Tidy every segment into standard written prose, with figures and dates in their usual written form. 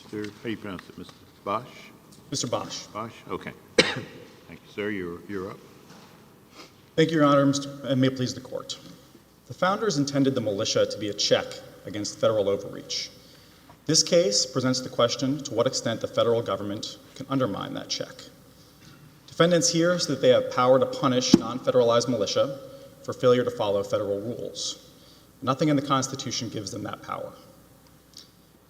How do you pronounce it, Mr. Baasch? Mr. Baasch. Baasch? Okay. Thank you, sir. You're up. Thank you, Your Honor, and may it please the Court. The founders intended the militia to be a check against federal overreach. This case presents the question to what extent the federal government can undermine that check. Defendants here say that they have power to punish non-federalized militia for failure to follow federal rules. Nothing in the Constitution gives them that power.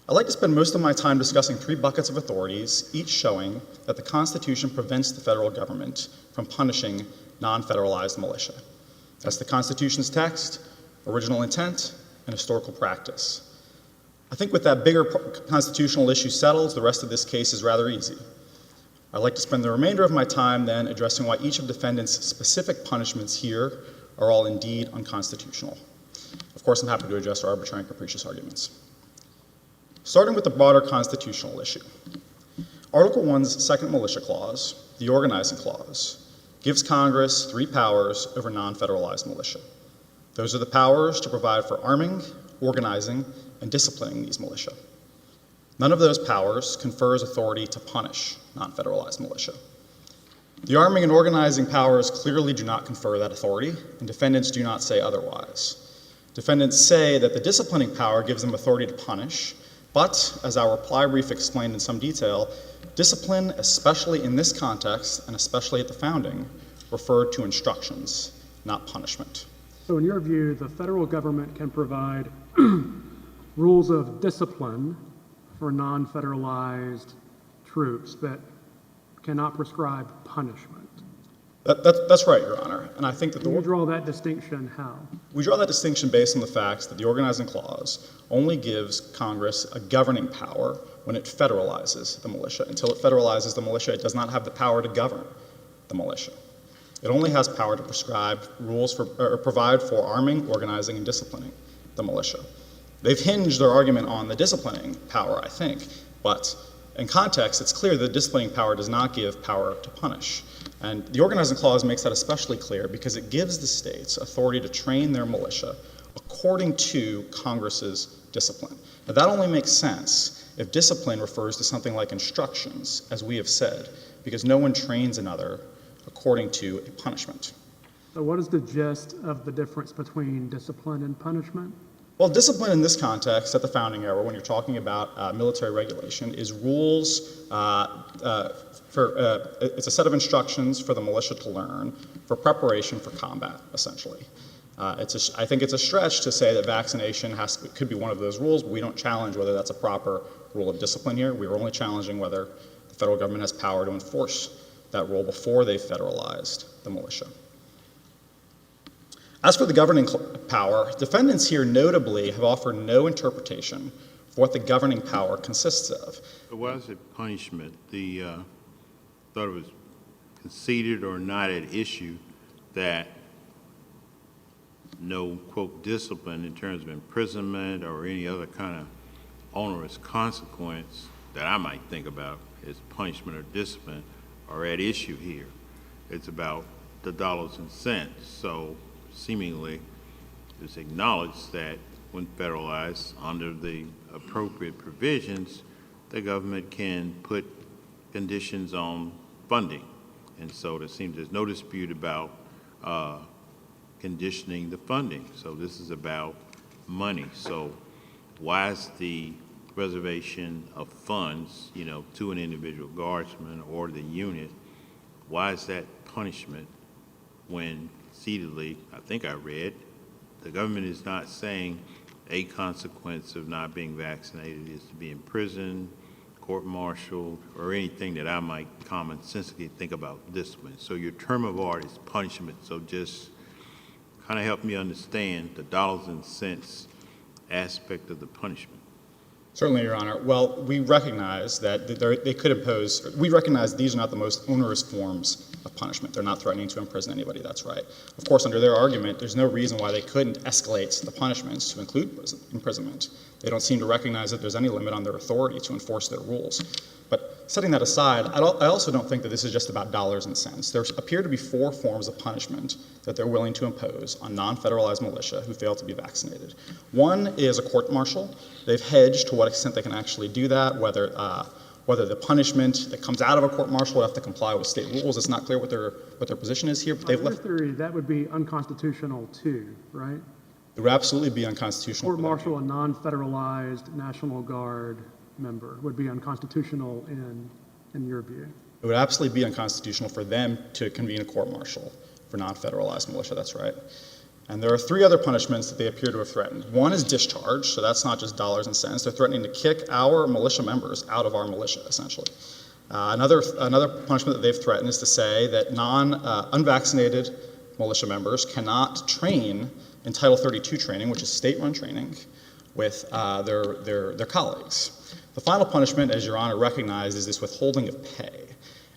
I'd like to spend most of my time discussing three buckets of authorities, each showing that the Constitution prevents the federal government from punishing non-federalized militia. That's the Constitution's text, original intent, and historical practice. I think with that bigger constitutional issue settled, the rest of this case is rather easy. I'd like to spend the remainder of my time then addressing why each of defendants' specific punishments here are all indeed unconstitutional. Of course, I'm happy to address our arbitrary and capricious arguments. Starting with the broader constitutional issue. Article 1's second militia clause, the organizing clause, gives Congress three powers over non-federalized militia. Those are the powers to provide for arming, organizing, and disciplining these militia. None of those powers confers authority to punish non-federalized militia. The arming and organizing powers clearly do not confer that authority, and defendants do not say otherwise. Defendants say that the disciplining power gives them authority to punish, but, as our reply brief explained in some detail, discipline, especially in this context, and especially at the founding, referred to instructions, not punishment. So in your view, the federal government can provide rules of discipline for non-federalized troops, but cannot prescribe punishment. That's right, Your Honor. And I think that you draw that distinction how? We draw that distinction based on the facts that the organizing clause only gives Congress a governing power when it federalizes the militia. Until it federalizes the militia, it does not have the power to govern the militia. It only has power to prescribe rules for, or provide for arming, organizing, and disciplining the militia. They've hinged their argument on the disciplining power, I think, but in context, it's clear that the disciplining power does not give power to punish. And the organizing clause makes that especially clear because it gives the states authority to train their militia according to Congress's discipline. Now, that only makes sense if discipline refers to something like instructions, as we have said, because no one trains another according to a punishment. So what is the gist of the difference between discipline and punishment? Well, discipline in this context, at the founding era, when you're talking about military regulation, is rules it's a set of instructions for the militia to learn for preparation for combat, essentially. I think it's a stretch to say that vaccination could be one of those rules, but we don't challenge whether that's a proper rule of discipline here. We are only challenging whether the federal government has power to enforce that rule before they federalized the militia. As for the governing power, defendants here notably have offered no interpretation for what the governing power consists of. But why is it punishment? Thought it was conceded or not at issue that no, quote, discipline in terms of imprisonment or any other kind of onerous consequence that I might think about as punishment or discipline are at issue here. It's about the dollars and cents. So seemingly it's acknowledged that when federalized under the appropriate provisions, the government can put conditions on funding. And so there seems there's no dispute about conditioning the funding. So this is about money. So why is the reservation of funds, to an individual guardsman or the unit, why is that punishment when concededly, I think I read, the government is not saying a consequence of not being vaccinated is to be imprisoned, court-martialed, or anything that I might commonsensically think about discipline. So your term of art is punishment. So just kind of help me understand the dollars and cents aspect of the punishment. Certainly, Your Honor. Well, we recognize that they could impose, we recognize these are not the most onerous forms of punishment. They're not threatening to imprison anybody, that's right. Of course, under their argument, there's no reason why they couldn't escalate the punishments to include imprisonment. They don't seem to recognize that there's any limit on their authority to enforce their rules. But setting that aside, I also don't think that this is just about dollars and cents. There appear to be four forms of punishment that they're willing to impose on non-federalized militia who fail to be vaccinated. One is a court-martial. They've hedged to what extent they can actually do that, whether the punishment that comes out of a court-martial would have to comply with state rules. It's not clear what their position is here, but they've left. theory, that would be unconstitutional too, right? It would absolutely be unconstitutional. Court-martial a non-federalized National Guard member would be unconstitutional in your view. It would absolutely be unconstitutional for them to convene a court-martial for non-federalized militia, that's right. And there are three other punishments that they appear to have threatened. One is discharge, so that's not just dollars and cents. They're threatening to kick our militia members out of our militia, essentially. Another punishment that they've threatened is to say that unvaccinated militia members cannot train in Title 32 training, which is state-run training, with their colleagues. The final punishment, as Your Honor recognized, is this withholding of pay.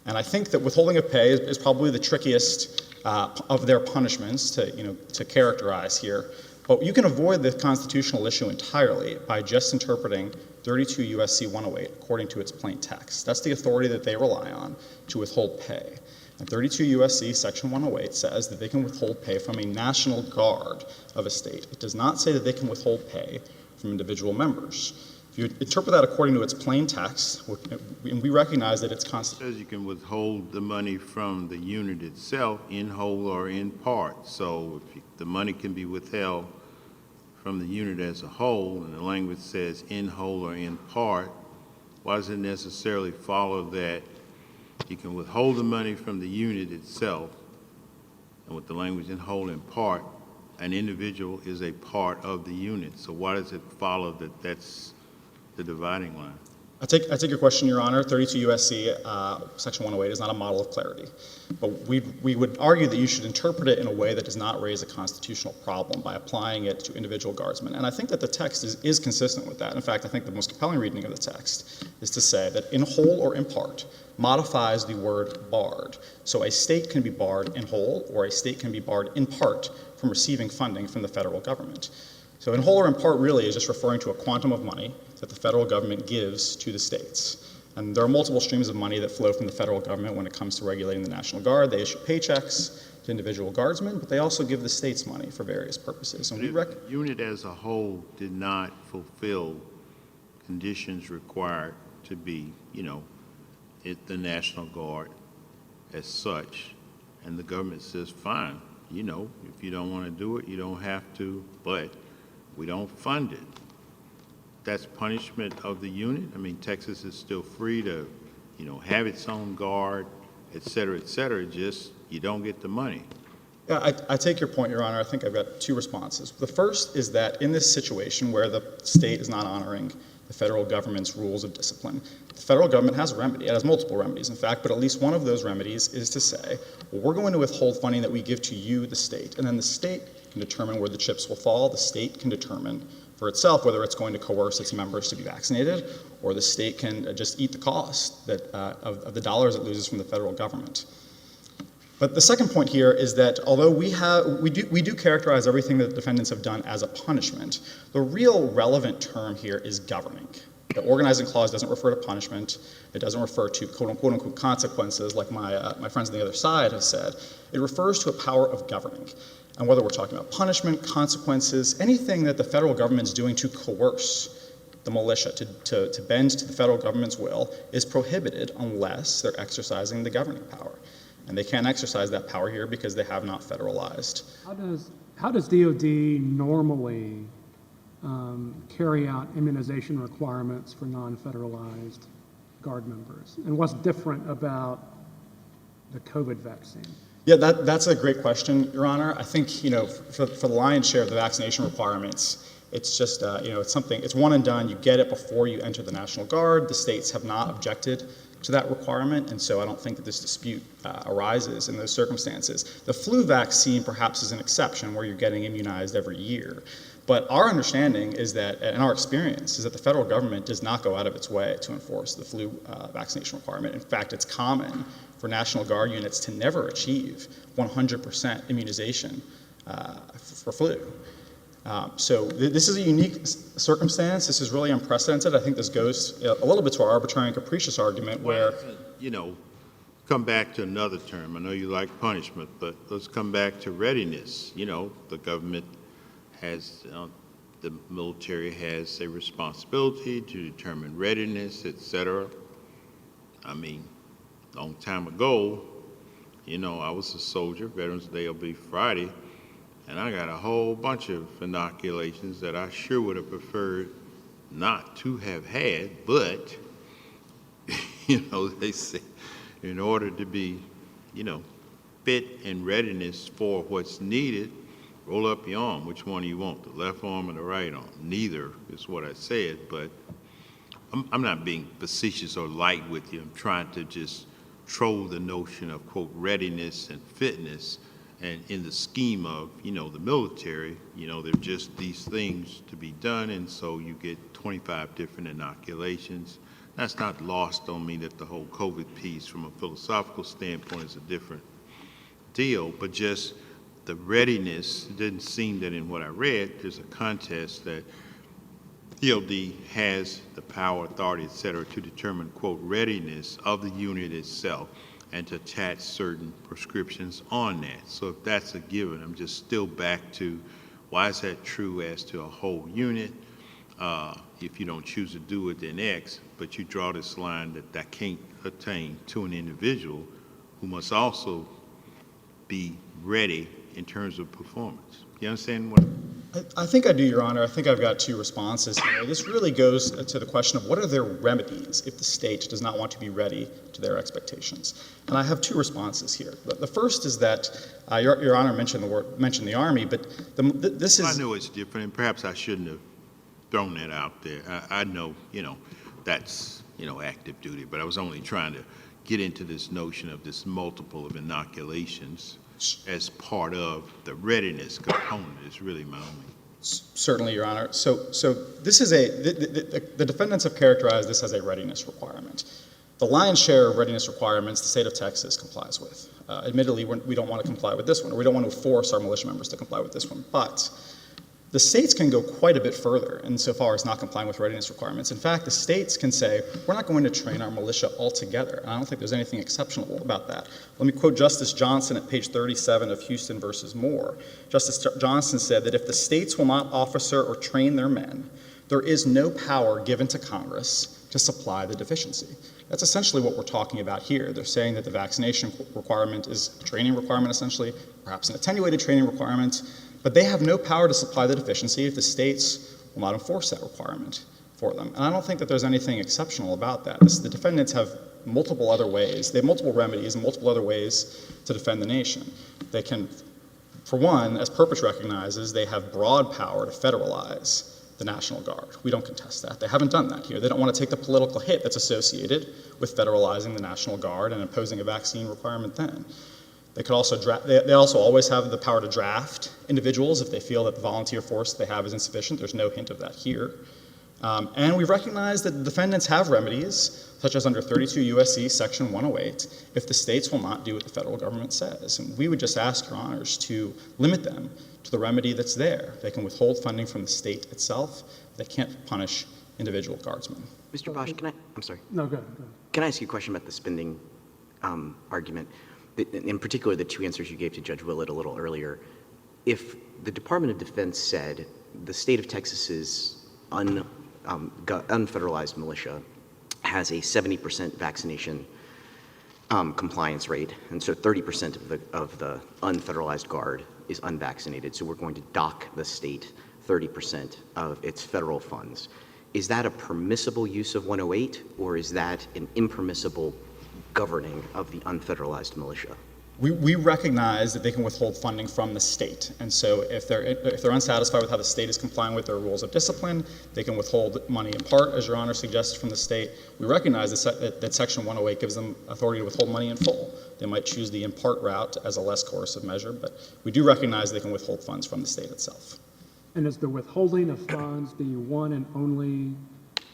And I think that withholding of pay is probably the trickiest of their punishments to characterize here. But you can avoid the constitutional issue entirely by just interpreting 32 U.S.C. 108 according to its plain text. That's the authority that they rely on to withhold pay. And 32 U.S.C. Section 108 says that they can withhold pay from a National Guard of a state. It does not say that they can withhold pay from individual members. If you interpret that according to its plain text, and we recognize that it's constitutional. It says you can withhold the money from the unit itself in whole or in part. So if the money can be withheld from the unit as a whole, and the language says in whole or in part, why does it necessarily follow that you can withhold the money from the unit itself, and with the language in whole and part, an individual is a part of the unit? So why does it follow that that's the dividing line? I take your question, Your Honor. 32 U.S.C. Section 108 is not a model of clarity. But we would argue that you should interpret it in a way that does not raise a constitutional problem by applying it to individual guardsmen. And I think that the text is consistent with that. In fact, I think the most compelling reading of the text is to say that in whole or in part modifies the word barred. So a state can be barred in whole, or a state can be barred in part from receiving funding from the federal government. So in whole or in part really is just referring to a quantum of money that the federal government gives to the states. And there are multiple streams of money that flow from the federal government when it comes to regulating the National Guard. They issue paychecks to individual guardsmen, but they also give the states money for various purposes. And If the unit as a whole did not fulfill conditions required to be, the National Guard as such, and the government says, fine, if you don't want to do it, you don't have to, but we don't fund it. That's punishment of the unit. I mean, Texas is still free to, have its own guard, et cetera, just you don't get the money. Yeah, I take your point, Your Honor. I think I've got two responses. The first is that in this situation where the state is not honoring the federal government's rules of discipline, the federal government has a remedy. It has multiple remedies, in fact, but at least one of those remedies is to say, well, we're going to withhold funding that we give to you, the state, and then the state can determine where the chips will fall. The state can determine for itself whether it's going to coerce its members to be vaccinated, or the state can just eat the cost of the dollars it loses from the federal government. But the second point here is that although we do characterize everything that the defendants have done as a punishment, the real relevant term here is governing. The organizing clause doesn't refer to punishment. It doesn't refer to quote-unquote consequences like my friends on the other side have said. It refers to a power of governing. And whether we're talking about punishment, consequences, anything that the federal government's doing to coerce the militia, to bend to the federal government's will, is prohibited unless they're exercising the governing power. And they can't exercise that power here because they have not federalized. How does DOD normally carry out immunization requirements for non-federalized Guard members? And what's different about the COVID vaccine? Yeah, that's a great question, Your Honor. I think, for the lion's share of the vaccination requirements, it's just, it's one and done. You get it before you enter the National Guard. The states have not objected to that requirement, and so I don't think that this dispute arises in those circumstances. The flu vaccine perhaps is an exception where you're getting immunized every year. But our understanding is that, and our experience, is that the federal government does not go out of its way to enforce the flu vaccination requirement. In fact, it's common for National Guard units to never achieve 100% immunization for flu. So this is a unique circumstance. This is really unprecedented. I think this goes a little bit to our arbitrary and capricious argument where, come back to another term. I know you like punishment, but let's come back to readiness. You know, the government has, the military has a responsibility to determine readiness, et cetera. I mean, a long time ago, you know, I was a soldier. Veterans Day will be Friday, and I got a whole bunch of inoculations that I sure would have preferred not to have had, but, you know, they say in order to be, you know, fit and readiness for what's needed, roll up your arm. Which one do you want, the left arm or the right arm? Neither is what I said, but I'm not being facetious or light with you. I'm trying to just troll the notion of, quote, readiness and fitness. And in the scheme of, you know, the military, you know, they're just these things to be done, and so you get 25 different inoculations. That's not lost on me that the whole COVID piece from a philosophical standpoint is a different deal, but just the readiness, it didn't seem that in what I read, there's a contest that ELD has the power, authority, et cetera, to determine, quote, readiness of the unit itself and to attach certain prescriptions on that. So if that's a given, I'm just still back to why is that true as to a whole unit? If you don't choose to do it, then X, but you draw this line that can't attain to an individual who must also be ready in terms of performance. You understand what? I think I do, Your Honor. I think I've got two responses here. This really goes to the question of what are their remedies if the state does not want to be ready to their expectations. And I have two responses here. The first is that Your Honor mentioned the Army, but this is. I know it's different, and perhaps I shouldn't have thrown that out there. I know, you know, that's, you know, active duty, but I was only trying to get into this notion of this multiple of inoculations as part of the readiness component is really my only. Certainly, Your Honor. So this is the defendants have characterized this as a readiness requirement. The lion's share of readiness requirements the state of Texas complies with. Admittedly, we don't want to comply with this one, or we don't want to force our militia members to comply with this one, but the states can go quite a bit further insofar as not complying with readiness requirements. In fact, the states can say, we're not going to train our militia altogether. And I don't think there's anything exceptional about that. Let me quote Justice Johnson at page 37 of Houston versus Moore. Justice Johnson said that if the states will not officer or train their men, there is no power given to Congress to supply the deficiency. That's essentially what we're talking about here. They're saying that the vaccination requirement is a training requirement, essentially, perhaps an attenuated training requirement, but they have no power to supply the deficiency if the states will not enforce that requirement for them. And I don't think that there's anything exceptional about that. The defendants have multiple other ways. They have multiple remedies and multiple other ways to defend the nation. They can, for one, as purpose recognizes, they have broad power to federalize the National Guard. We don't contest that. They haven't done that here. They don't want to take the political hit that's associated with federalizing the National Guard and imposing a vaccine requirement then. They could also they also always have the power to draft individuals if they feel that the volunteer force they have is insufficient. There's no hint of that here. And we recognize that the defendants have remedies, such as under 32 U.S.C. Section 108, if the states will not do what the federal government says. And we would just ask Your Honors to limit them to the remedy that's there. They can withhold funding from the state itself. They can't punish individual guardsmen. Mr. Baasch, I'm sorry. No, go ahead. Can I ask you a question about the spending argument? In particular, the two answers you gave to Judge Willett a little earlier. If the Department of Defense said the state of Texas's unfederalized militia has a 70% vaccination compliance rate, and so 30% of the unfederalized guard is unvaccinated, so we're going to dock the state 30% of its federal funds. Is that a permissible use of 108, or is that an impermissible governing of the unfederalized militia? We recognize that they can withhold funding from the state, and so if they're unsatisfied with how the state is complying with their rules of discipline, they can withhold money in part, as Your Honor suggests, from the state. We recognize that Section 108 gives them authority to withhold money in full. They might choose the in part route as a less coercive measure, but we do recognize they can withhold funds from the state itself. And is the withholding of funds the one and only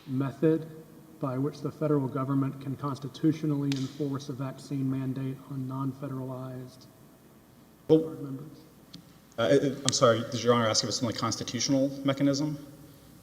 method by which the federal government can constitutionally enforce a vaccine mandate on non-federalized guard members? I'm sorry, did Your Honor ask if it's the only constitutional mechanism?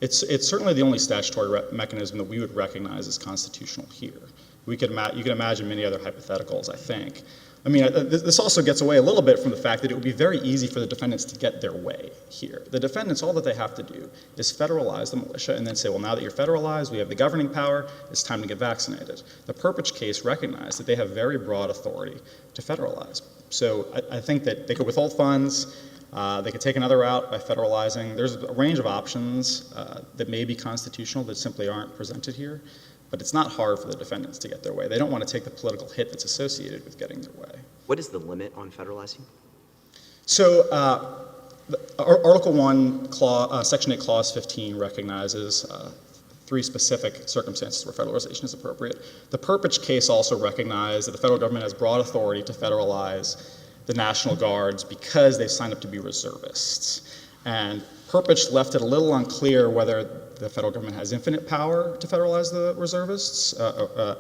It's certainly the only statutory mechanism that we would recognize as constitutional here. You can imagine many other hypotheticals, I think. I mean, this also gets away a little bit from the fact that it would be very easy for the defendants to get their way here. The defendants, all that they have to do is federalize the militia and then say, well, now that you're federalized, we have the governing power, it's time to get vaccinated. The Perpich case recognized that they have very broad authority to federalize. So I think that they could withhold funds, they could take another route by federalizing. There's a range of options that may be constitutional that simply aren't presented here. But it's not hard for the defendants to get their way. They don't want to take the political hit that's associated with getting their way. What is the limit on federalizing? So Article 1, Section 8, Clause 15 recognizes 3 specific circumstances where federalization is appropriate. The Perpich case also recognized that the federal government has broad authority to federalize the National Guards because they've signed up to be reservists. And Perpich left it a little unclear whether the federal government has infinite power to federalize the reservists,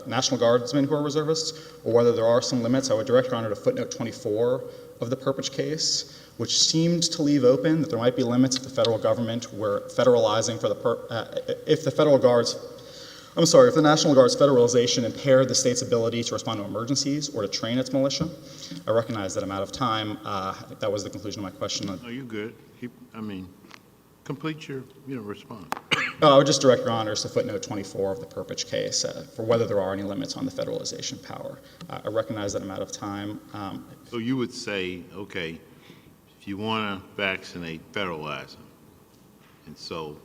National Guardsmen who are reservists, or whether there are some limits. I would direct Your Honor to footnote 24 of the Perpich case, which seemed to leave open that there might be limits if the federal government were federalizing for if the National Guard's federalization impaired the state's ability to respond to emergencies or to train its militia. I recognize that I'm out of time. I think that was the conclusion of my question. No, you're good. Complete your response. I would just direct Your Honors to footnote 24 of the Perpich case for whether there are any limits on the federalization power. I recognize that I'm out of time. So you would say, okay, if you want to vaccinate, federalize them. And so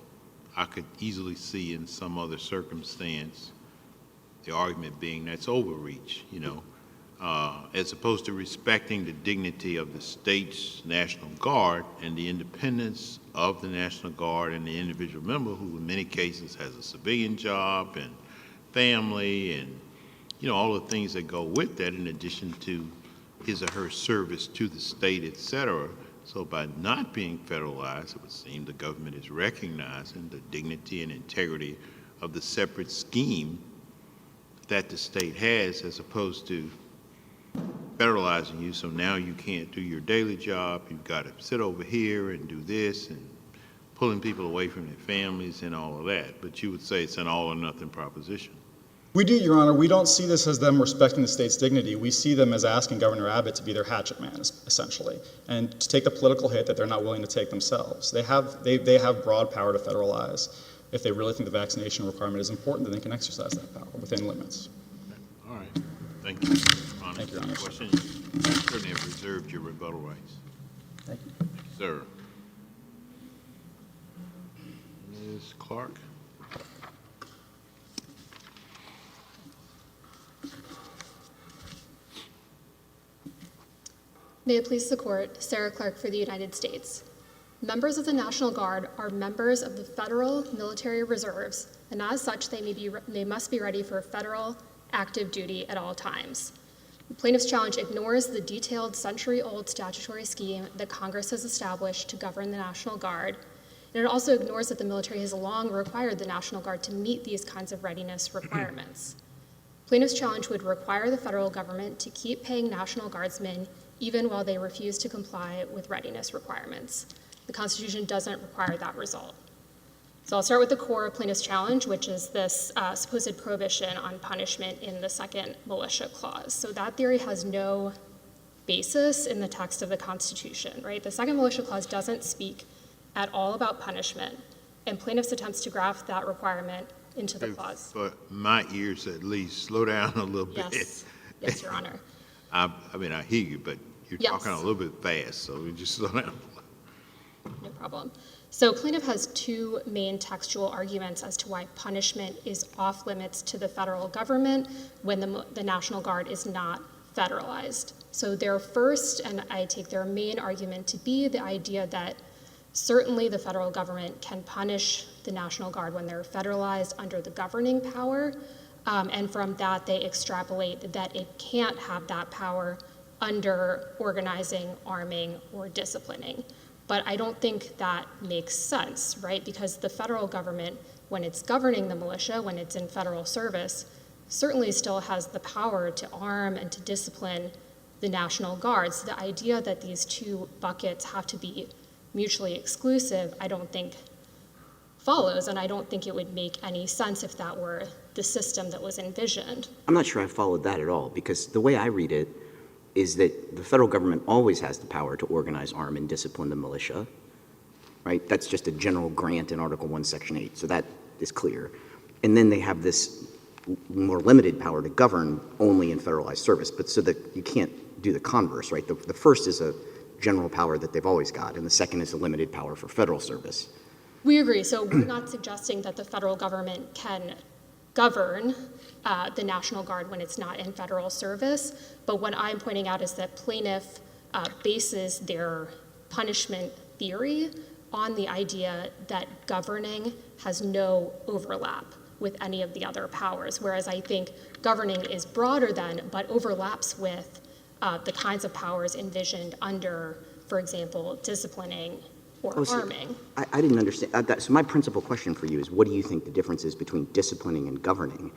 I could easily see in some other circumstance the argument being that's overreach, as opposed to respecting the dignity of the state's National Guard and the independence of the National Guard and the individual member who in many cases has a civilian job and family and, all the things that go with that in addition to his or her service to the state, et cetera. So by not being federalized, it would seem the government is recognizing the dignity and integrity of the separate scheme that the state has as opposed to federalizing you, so now you can't do your daily job. You've got to sit over here and do this and pulling people away from their families and all of that. But you would say it's an all or nothing proposition. We do, Your Honor. We don't see this as them respecting the state's dignity. We see them as asking Governor Abbott to be their hatchet man, essentially, and to take the political hit that they're not willing to take themselves. They have broad power to federalize. If they really think the vaccination requirement is important, then they can exercise that power within limits. Okay. All right. Thank you. Thank you, Your Honor. Question? You certainly have reserved your rebuttal rights. Thank you. Thank you, sir. Ms. Clark? May it please the Court, Sarah Clark for the United States. Members of the National Guard are members of the Federal Military Reserves, and as such, they must be ready for federal active duty at all times. The plaintiff's challenge ignores the detailed century-old statutory scheme that Congress has established to govern the National Guard, and it also ignores that the military has long required the National Guard to meet these kinds of readiness requirements. Plaintiff's challenge would require the federal government to keep paying National Guardsmen even while they refuse to comply with readiness requirements. The Constitution doesn't require that result. So I'll start with the core of plaintiff's challenge, which is this supposed prohibition on punishment in the second militia clause. So that theory has no basis in the text of the Constitution, right? The second militia clause doesn't speak at all about punishment, and plaintiffs' attempts to graft that requirement into the clause. For my ears at least, slow down a little bit. Yes, Your Honor. I hear you, but you're Yes. talking a little bit fast, so you just slow down. No problem. So plaintiff has two main textual arguments as to why punishment is off limits to the federal government when the National Guard is not federalized. So their first, and I take their main argument to be the idea that certainly the federal government can punish the National Guard when they're federalized under the governing power, and from that they extrapolate that it can't have that power under organizing, arming, or disciplining. But I don't think that makes sense, right? Because the federal government, when it's governing the militia, when it's in federal service, certainly still has the power to arm and to discipline the National Guard. So the idea that these two buckets have to be mutually exclusive, I don't think follows, and I don't think it would make any sense if that were the system that was envisioned. I'm not sure I followed that at all, because the way I read it is that the federal government always has the power to organize, arm, and discipline the militia, right? That's just a general grant in Article 1, Section 8, so that is clear. And then they have this more limited power to govern only in federalized service, but so that you can't do the converse, right? The first is a general power that they've always got, and the second is a limited power for federal service. We agree. So we're not suggesting that the federal government can govern the National Guard when it's not in federal service. But what I'm pointing out is that plaintiff bases their punishment theory on the idea that governing has no overlap with any of the other powers, whereas I think governing is broader than, but overlaps with the kinds of powers envisioned under, for example, disciplining or arming. I didn't understand that. So my principal question for you is, what do you think the difference is between disciplining and governing?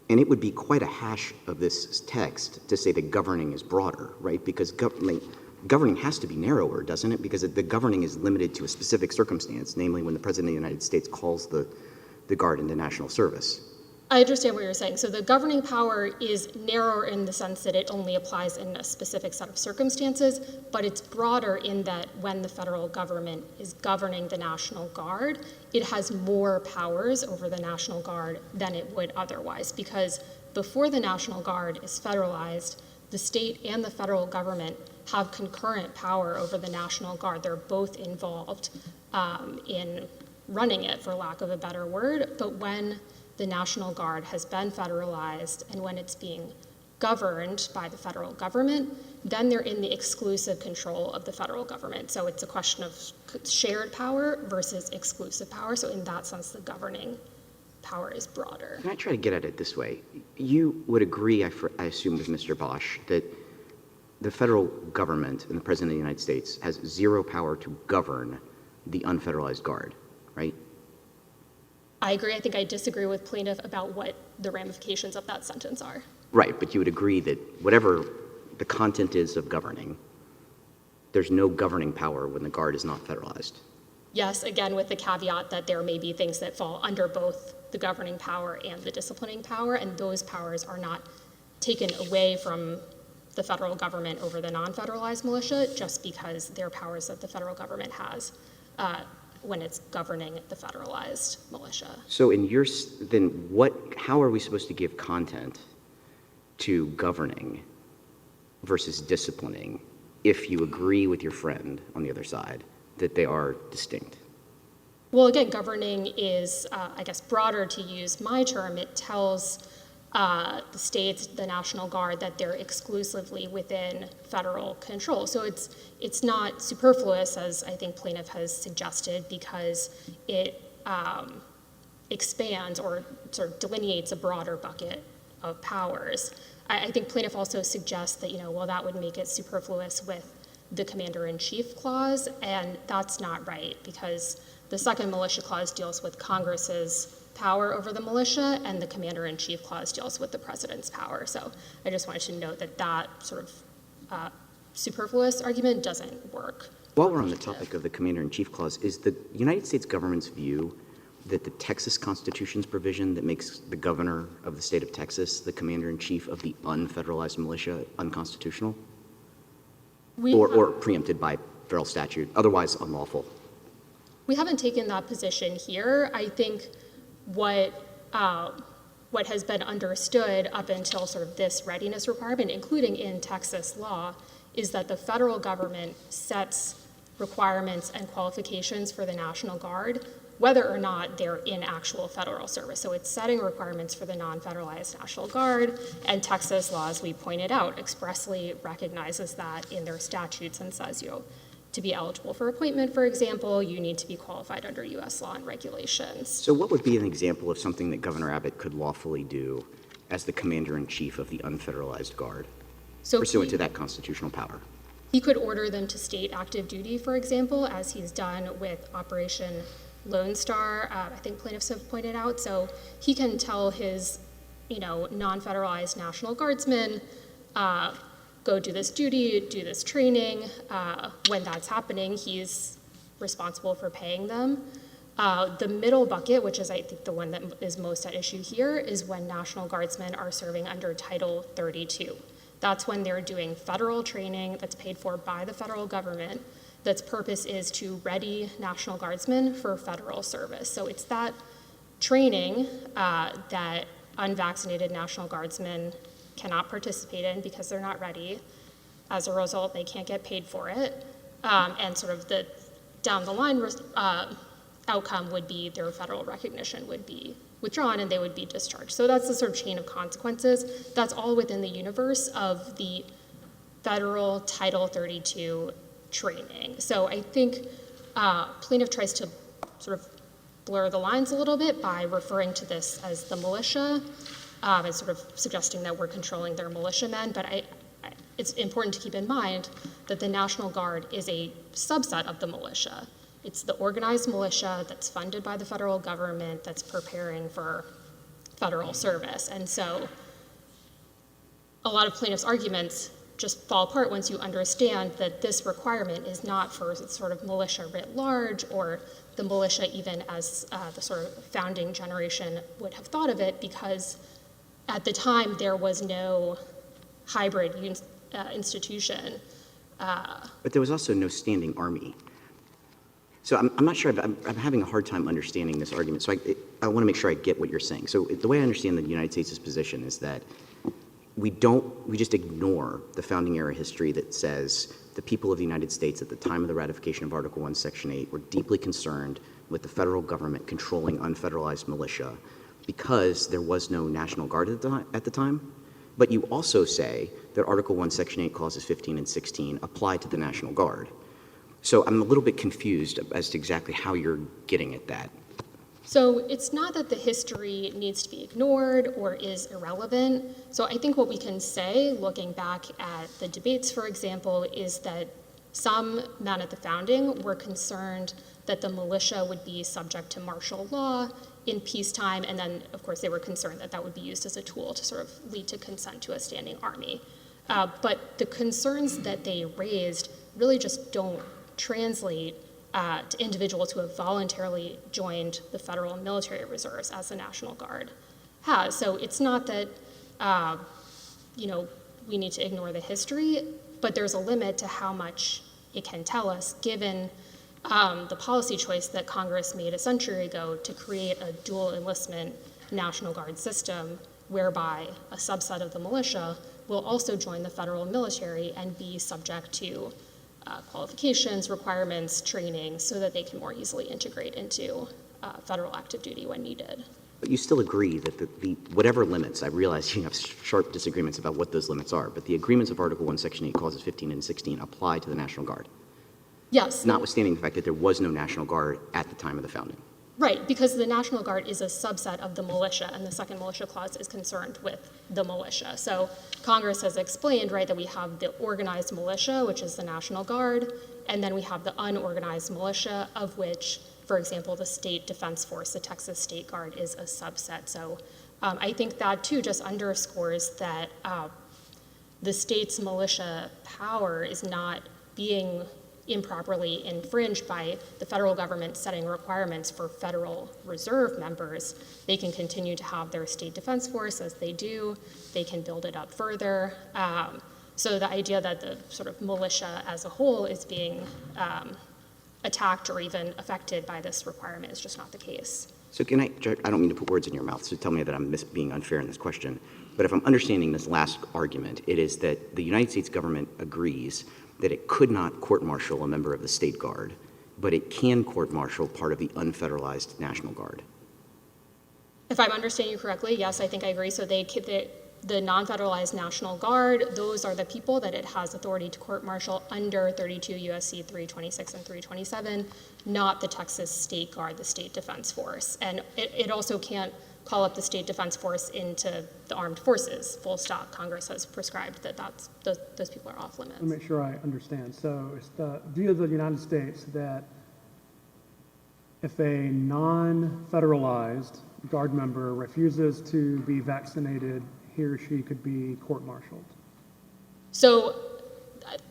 And it would be quite a hash of this text to say that governing is broader, right? Because governing has to be narrower, doesn't it? Because the governing is limited to a specific circumstance, namely when the President of the United States calls the Guard into national service. I understand what you're saying. So the governing power is narrower in the sense that it only applies in a specific set of circumstances, but it's broader in that when the federal government is governing the National Guard, it has more powers over the National Guard than it would otherwise, because before the National Guard is federalized, the state and the federal government have concurrent power over the National Guard. They're both involved in running it, for lack of a better word, but when the National Guard has been federalized and when it's being governed by the federal government, then they're in the exclusive control of the federal government. So it's a question of shared power versus exclusive power. So in that sense, the governing power is broader. Can I try to get at it this way? You would agree, I assume, with Mr. Baasch, that the federal government and the President of the United States has zero power to govern the unfederalized Guard, right? I agree. I think I disagree with plaintiff about what the ramifications of that sentence are. Right, but you would agree that whatever the content is of governing, there's no governing power when the Guard is not federalized. Yes, again, with the caveat that there may be things that fall under both the governing power and the disciplining power, and those powers are not taken away from the federal government over the non-federalized militia just because they're powers that the federal government has when it's governing the federalized militia. So how are we supposed to give content to governing versus disciplining if you agree with your friend on the other side that they are distinct? Well, again, governing is, I guess, broader to use my term. It tells the states, the National Guard, that they're exclusively within federal control. So it's not superfluous, as I think plaintiff has suggested, because it expands or sort of delineates a broader bucket of powers. I think plaintiff also suggests that, well, that would make it superfluous with the Commander-in-Chief clause, and that's not right, because the second militia clause deals with Congress's power over the militia, and the Commander-in-Chief clause deals with the President's power. So I just wanted to note that that sort of superfluous argument doesn't work. While we're on the topic of the Commander-in-Chief clause, is the United States government's view that the Texas Constitution's provision that makes the governor of the state of Texas the Commander-in-Chief of the unfederalized militia unconstitutional? Or preempted by federal statute, otherwise unlawful? We haven't taken that position here. I think what has been understood up until sort of this readiness requirement, including in Texas law, is that the federal government sets requirements and qualifications for the National Guard, whether or not they're in actual federal service. So it's setting requirements for the non-federalized National Guard, and Texas law, as we pointed out, expressly recognizes that in their statutes and says, to be eligible for appointment, for example, you need to be qualified under U.S. law and regulations. So what would be an example of something that Governor Abbott could lawfully do as the Commander-in-Chief of the unfederalized Guard, pursuant to that constitutional power? He could order them to state active duty, for example, as he's done with Operation Lone Star, I think plaintiffs have pointed out. So he can tell his, non-federalized National Guardsmen, go do this duty, do this training. When that's happening, he's responsible for paying them. The middle bucket, which is I think the one that is most at issue here, is when National Guardsmen are serving under Title 32. That's when they're doing federal training that's paid for by the federal government, that's purpose is to ready National Guardsmen for federal service. So it's that training that unvaccinated National Guardsmen cannot participate in because they're not ready. As a result, they can't get paid for it. And sort of the down the line outcome would be their federal recognition would be withdrawn and they would be discharged. So that's the sort of chain of consequences. That's all within the universe of the federal Title 32 training. So I think plaintiff tries to sort of blur the lines a little bit by referring to this as the militia and sort of suggesting that we're controlling their militiamen. But it's important to keep in mind that the National Guard is a subset of the militia. It's the organized militia that's funded by the federal government that's preparing for federal service. And so a lot of plaintiffs' arguments just fall apart once you understand that this requirement is not for sort of militia writ large or the militia even as the sort of founding generation would have thought of it, because at the time there was no hybrid institution. But there was also no standing army. So I'm not sure, I'm having a hard time understanding this argument. So I want to make sure I get what you're saying. So the way I understand the United States' position is that we just ignore the founding era history that says the people of the United States at the time of the ratification of Article 1, Section 8 were deeply concerned with the federal government controlling unfederalized militia because there was no National Guard at the time. But you also say that Article 1, Section 8, Clauses 15 and 16 apply to the National Guard. So I'm a little bit confused as to exactly how you're getting at that. So it's not that the history needs to be ignored or is irrelevant. So I think what we can say, looking back at the debates, for example, is that some men at the founding were concerned that the militia would be subject to martial law in peacetime, and then, of course, they were concerned that that would be used as a tool to sort of lead to consent to a standing army. But the concerns that they raised really just don't translate to individuals who have voluntarily joined the federal military reserves as the National Guard has. So it's not that, we need to ignore the history, but there's a limit to how much it can tell us given the policy choice that Congress made a century ago to create a dual enlistment National Guard system whereby a subset of the militia will also join the federal military and be subject to qualifications, requirements, training, so that they can more easily integrate into federal active duty when needed. But you still agree that the whatever limits, I realize you have sharp disagreements about what those limits are, but the agreements of Article 1, Section 8, Clauses 15 and 16 apply to the National Guard. Yes. Notwithstanding the fact that there was no National Guard at the time of the founding. Right, because the National Guard is a subset of the militia, and the second militia clause is concerned with the militia. So Congress has explained, right, that we have the organized militia, which is the National Guard, and then we have the unorganized militia, of which, for example, the State Defense Force, the Texas State Guard, is a subset. So I think that, too, just underscores that the state's militia power is not being improperly infringed by the federal government setting requirements for Federal Reserve members. They can continue to have their state defense force as they do. They can build it up further. So the idea that the sort of militia as a whole is being attacked or even affected by this requirement is just not the case. So I don't mean to put words in your mouth, so tell me that I'm being unfair in this question. But if I'm understanding this last argument, it is that the United States government agrees that it could not court-martial a member of the State Guard, but it can court-martial part of the unfederalized National Guard. If I'm understanding you correctly, yes, I think I agree. So the non-federalized National Guard, those are the people that it has authority to court-martial under 32 U.S.C. 326 and 327, not the Texas State Guard, the State Defense Force. And it also can't call up the State Defense Force into the armed forces, full stop. Congress has prescribed that those people are off limits. Let me make sure I understand. So it's the view of the United States that if a non-federalized Guard member refuses to be vaccinated, he or she could be court-martialed. So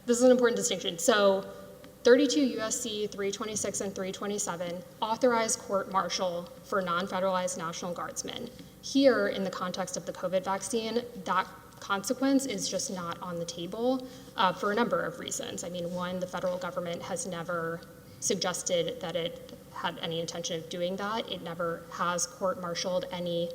this is an important distinction. So 32 U.S.C. 326 and 327 authorize court-martial for non-federalized National Guardsmen. Here, in the context of the COVID vaccine, that consequence is just not on the table for a number of reasons. I mean, one, the federal government has never suggested that it had any intention of doing that. It never has court-martialed any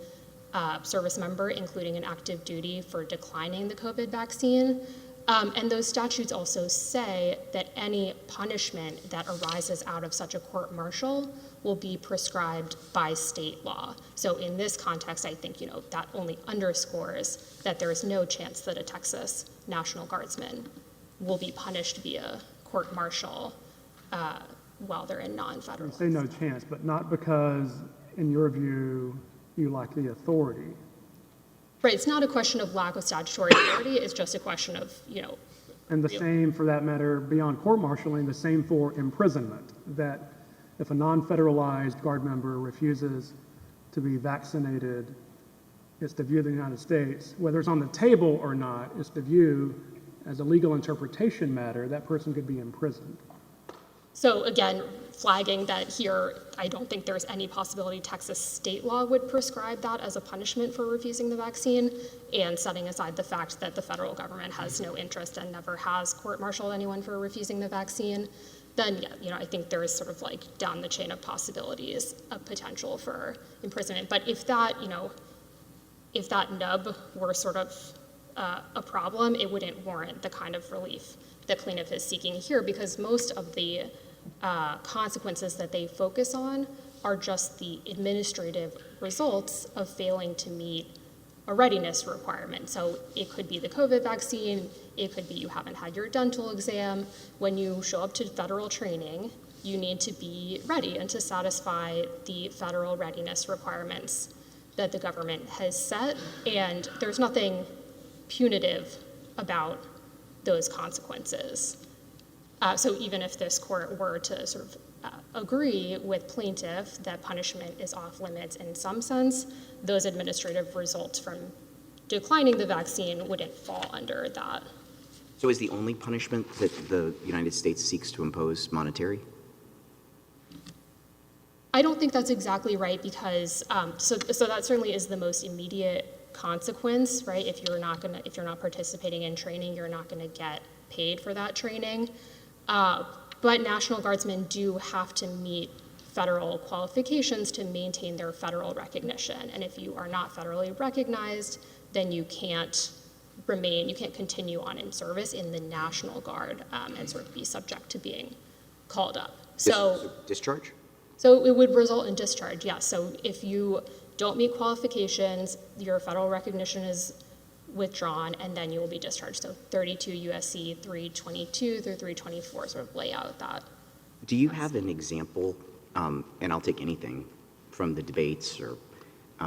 service member, including an active duty, for declining the COVID vaccine. And those statutes also say that any punishment that arises out of such a court-martial will be prescribed by state law. So in this context, I think, that only underscores that there is no chance that a Texas National Guardsman will be punished via court-martial while they're in non-federal. You say no chance, but not because, in your view, you lack the authority. Right, it's not a question of lack of statutory authority, it's just a question of, And the same, for that matter, beyond court-martialing, the same for imprisonment, that if a non-federalized Guard member refuses to be vaccinated, it's the view of the United States, whether it's on the table or not, it's the view as a legal interpretation matter, that person could be imprisoned. So again, flagging that here, I don't think there's any possibility Texas state law would prescribe that as a punishment for refusing the vaccine, and setting aside the fact that the federal government has no interest and never has court-martialed anyone for refusing the vaccine, then I think there is sort of like down the chain of possibilities a potential for imprisonment. But if that, if that nub were sort of a problem, it wouldn't warrant the kind of relief that plaintiff is seeking here, because most of the consequences that they focus on are just the administrative results of failing to meet a readiness requirement. So it could be the COVID vaccine, it could be you haven't had your dental exam. When you show up to federal training, you need to be ready and to satisfy the federal readiness requirements that the government has set, and there's nothing punitive about those consequences. So even if this court were to sort of agree with plaintiff that punishment is off limits in some sense, those administrative results from declining the vaccine wouldn't fall under that. So is the only punishment that the United States seeks to impose monetary? I don't think that's exactly right, because so that certainly is the most immediate consequence, right? If you're not participating in training, you're not going to get paid for that training. But National Guardsmen do have to meet federal qualifications to maintain their federal recognition. And if you are not federally recognized, then you can't continue on in service in the National Guard and sort of be subject to being called up. So discharge? So it would result in discharge, yes. So if you don't meet qualifications, your federal recognition is withdrawn, and then you will be discharged. So 32 U.S.C. 322 through 324 sort of lay out that. Do you have an example, and I'll take anything from the debates or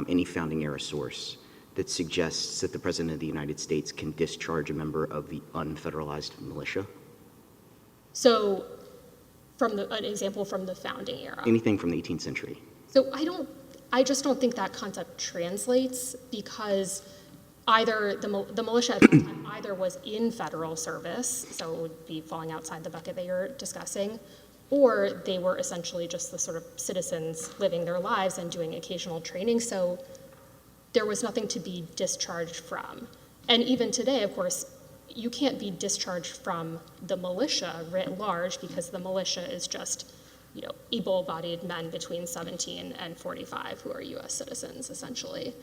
any founding era source, that suggests that the President of the United States can discharge a member of the unfederalized militia? So an example from the founding era. Anything from the 18th century? So I just don't think that concept translates, because either the militia at that time either was in federal service, so it would be falling outside the bucket that you're discussing, or they were essentially just the sort of citizens living their lives and doing occasional training, so there was nothing to be discharged from. And even today, of course, you can't be discharged from the militia writ large, because the militia is just able-bodied men between 17 and 45 who are U.S. citizens, essentially.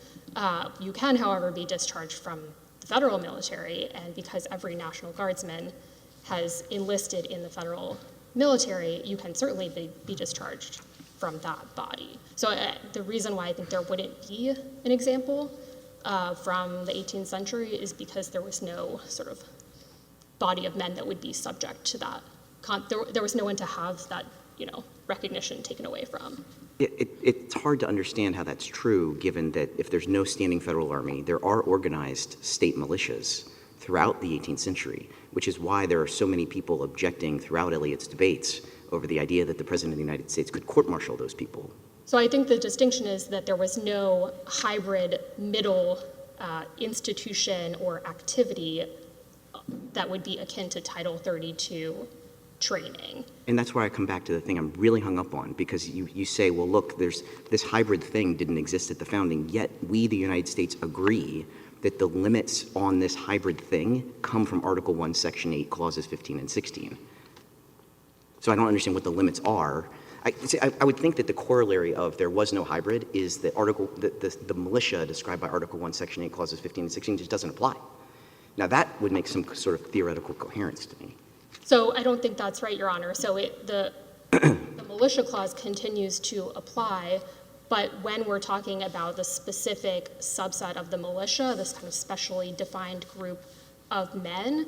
You can, however, be discharged from the federal military, and because every National Guardsman has enlisted in the federal military, you can certainly be discharged from that body. So the reason why I think there wouldn't be an example from the 18th century is because there was no sort of body of men that would be subject to that. There was no one to have that recognition taken away from. It's hard to understand how that's true, given that if there's no standing federal army, there are organized state militias throughout the 18th century, which is why there are so many people objecting throughout Eliot's debates over the idea that the President of the United States could court-martial those people. So I think the distinction is that there was no hybrid middle institution or activity that would be akin to Title 32 training. And that's why I come back to the thing I'm really hung up on, because you say, well, look, there's this hybrid thing didn't exist at the founding, yet we, the United States, agree that the limits on this hybrid thing come from Article 1, Section 8, Clauses 15 and 16. So I don't understand what the limits are. I would think that the corollary of there was no hybrid is that the militia described by Article 1, Section 8, Clauses 15 and 16 just doesn't apply. Now that would make some sort of theoretical coherence to me. So I don't think that's right, Your Honor. So the militia clause continues to apply, but when we're talking about the specific subset of the militia, this kind of specially defined group of men,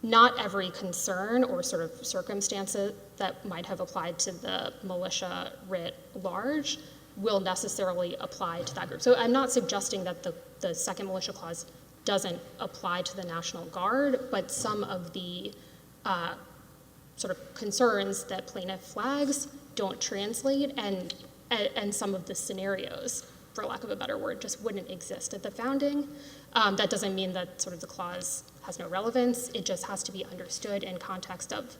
not every concern or sort of circumstances that might have applied to the militia writ large will necessarily apply to that group. So I'm not suggesting that the second militia clause doesn't apply to the National Guard, but some of the sort of concerns that plaintiff flags don't translate, and some of the scenarios, for lack of a better word, just wouldn't exist at the founding. That doesn't mean that sort of the clause has no relevance. It just has to be understood in context of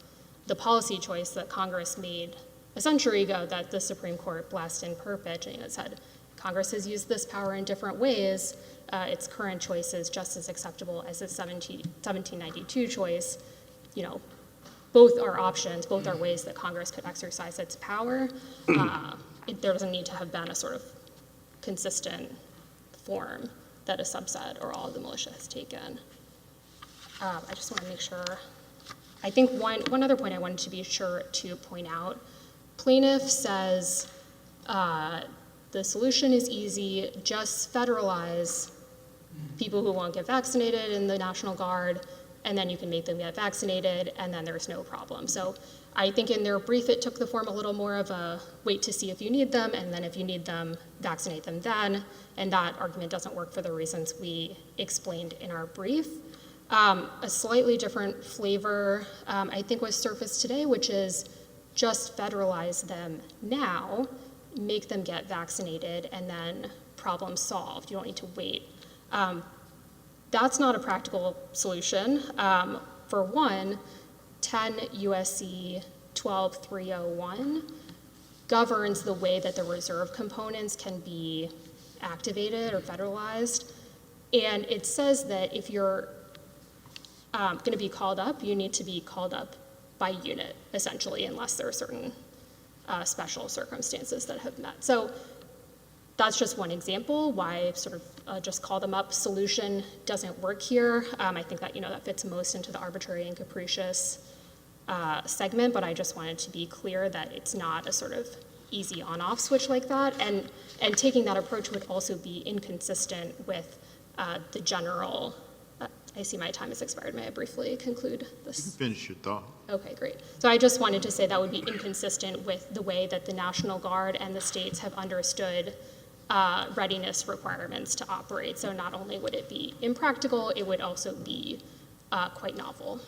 the policy choice that Congress made a century ago that the Supreme Court blessed in perpetuity. It said Congress has used this power in different ways. Its current choice is just as acceptable as the 1792 choice. You know, both are options, both are ways that Congress could exercise its power. There doesn't need to have been a sort of consistent form that a subset or all of the militia has taken. I just want to make sure. I think one other point I wanted to be sure to point out, plaintiff says the solution is easy, just federalize people who won't get vaccinated in the National Guard, and then you can make them get vaccinated, and then there's no problem. So I think in their brief it took the form a little more of a wait to see if you need them, and then if you need them, vaccinate them then, and that argument doesn't work for the reasons we explained in our brief. A slightly different flavor, I think, was surfaced today, which is just federalize them now, make them get vaccinated, and then problem solved. You don't need to wait. That's not a practical solution. For one, 10 USC 12301 governs the way that the reserve components can be activated or federalized. And it says that if you're going to be called up, you need to be called up by unit, essentially, unless there are certain special circumstances that have met. So that's just one example why sort of just call them up solution doesn't work here. I think that, that fits most into the arbitrary and capricious segment, but I just wanted to be clear that it's not a sort of easy on-off switch like that. And taking that approach would also be inconsistent with the general, I see my time has expired. May I briefly conclude this? You can finish your thought. Okay, great. So I just wanted to say that would be inconsistent with the way that the National Guard and the states have understood readiness requirements to operate. So not only would it be impractical, it would also be quite novel.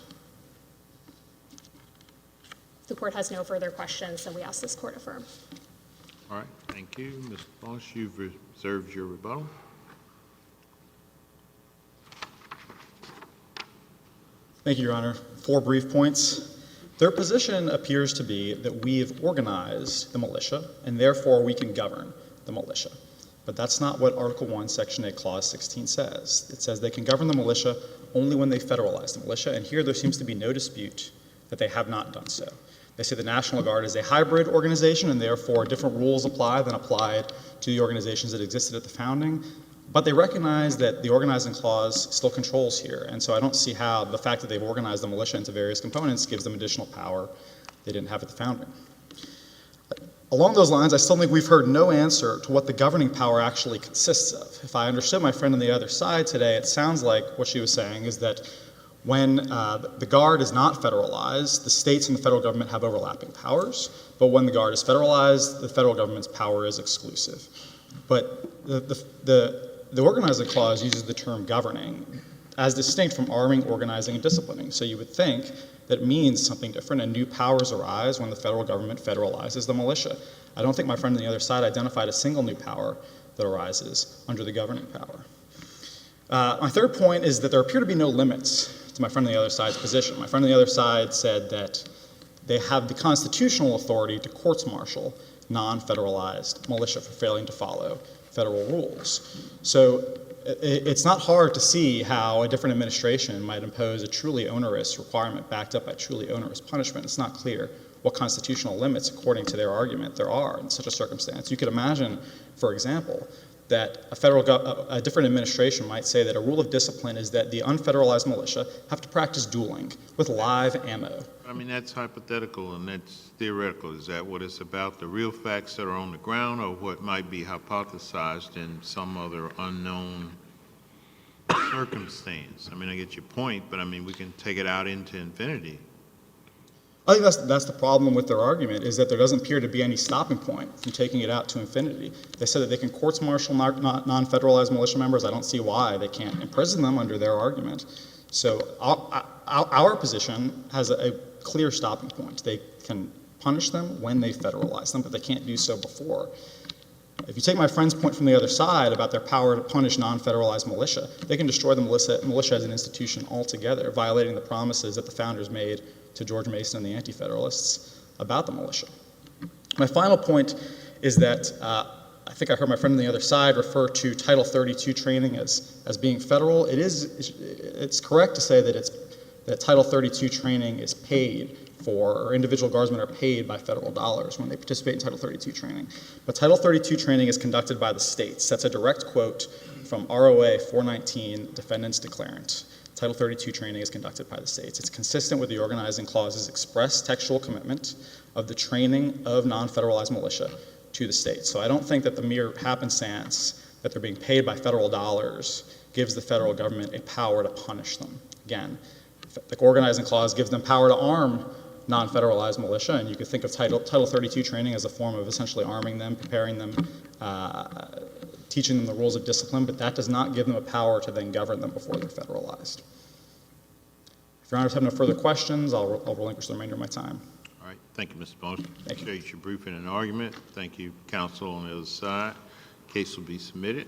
If the court has no further questions, then we ask this court affirm. All right, thank you. Ms. Baasch, you've reserved your rebuttal. Thank you, Your Honor. 4 brief points. Their position appears to be that we've organized the militia, and therefore we can govern the militia. But that's not what Article 1, Section 8, Clause 16 says. It says they can govern the militia only when they federalize the militia, and here there seems to be no dispute that they have not done so. They say the National Guard is a hybrid organization, and therefore different rules apply than applied to the organizations that existed at the founding. But they recognize that the organizing clause still controls here, and so I don't see how the fact that they've organized the militia into various components gives them additional power they didn't have at the founding. Along those lines, I still think we've heard no answer to what the governing power actually consists of. If I understood my friend on the other side today, it sounds like what she was saying is that when the Guard is not federalized, the states and the federal government have overlapping powers, but when the Guard is federalized, the federal government's power is exclusive. But the organizing clause uses the term governing as distinct from arming, organizing, and disciplining. So you would think that means something different, and new powers arise when the federal government federalizes the militia. I don't think my friend on the other side identified a single new power that arises under the governing power. My third point is that there appear to be no limits to my friend on the other side's position. My friend on the other side said that they have the constitutional authority to courts-martial non-federalized militia for failing to follow federal rules. So it's not hard to see how a different administration might impose a truly onerous requirement backed up by truly onerous punishment. It's not clear what constitutional limits, according to their argument, there are in such a circumstance. You could imagine, for example, that a different administration might say that a rule of discipline is that the unfederalized militia have to practice dueling with live ammo. I mean, that's hypothetical and that's theoretical. Is that what it's about, the real facts that are on the ground, or what might be hypothesized in some other unknown circumstance? I mean, I get your point, but I mean, we can take it out into infinity. I think that's the problem with their argument, is that there doesn't appear to be any stopping point from taking it out to infinity. They said that they can courts-martial non-federalized militia members. I don't see why they can't imprison them under their argument. So our position has a clear stopping point. They can punish them when they federalize them, but they can't do so before. If you take my friend's point from the other side about their power to punish non-federalized militia, they can destroy the militia as an institution altogether, violating the promises that the founders made to George Mason and the Anti-Federalists about the militia. My final point is that I think I heard my friend on the other side refer to Title 32 training as being federal. It's correct to say that Title 32 training is paid for, or individual guardsmen are paid by federal dollars when they participate in Title 32 training. But Title 32 training is conducted by the states. That's a direct quote from ROA 419, Defendant's Declarant. Title 32 training is conducted by the states. It's consistent with the organizing clause's express textual commitment of the training of non-federalized militia to the states. So I don't think that the mere happenstance that they're being paid by federal dollars gives the federal government a power to punish them. Again, the organizing clause gives them power to arm non-federalized militia, and you could think of Title 32 training as a form of essentially arming them, preparing them, teaching them the rules of discipline, but that does not give them a power to then govern them before they're federalized. If Your Honors have no further questions, I'll relinquish the remainder of my time. All right. Thank you, Mr. Baasch. Thank you. Appreciate your briefing and argument. Thank you, counsel on the other side. Case will be submitted.